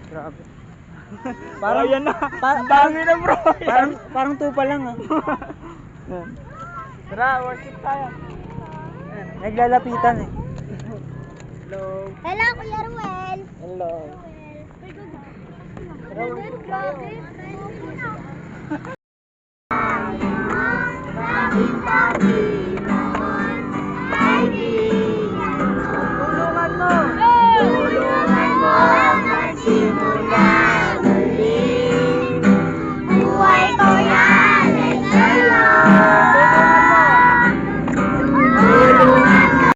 Grabe. Parang yan na. Dami na bro. Parang tupa lang ah. Yan. Tara, worship tayo. Yan. Naglalapitan eh. Hello. Hello, Kuya Ruel. Hello. Grabe. Tulungan mo. Tulungan mo magsimula muli. Buhay ko yan ay sa'yo. Tulungan mo.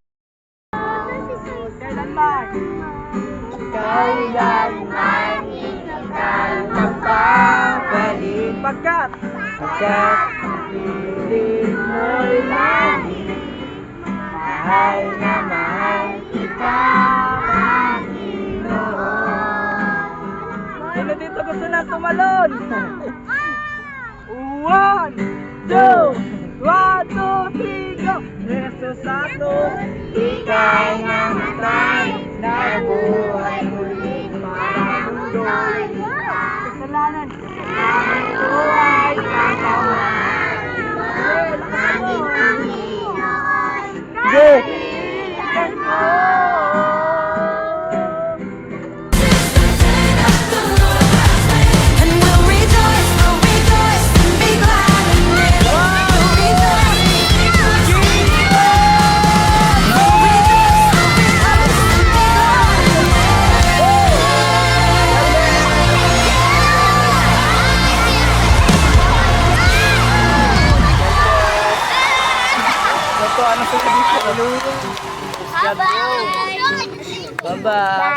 Kailanman. Kailanman ikaw magpapalik. Pagkat. Pagkat Piling mo'y langit. Mahal na mahal kita, Panginoon. Sino dito gusto na tumalon? 1, 2, 3, go! Jesus atos, Ika'y namatay, nabuhay muli para mundo'y kasalanan. ang buhay katawan. Aming Panginoon, kaibigan ko. And we'll rejoice and be glad in it. We'll rejoice, we'll rejoice and be Ito, ano sa dito? Bye-bye. Bye-bye.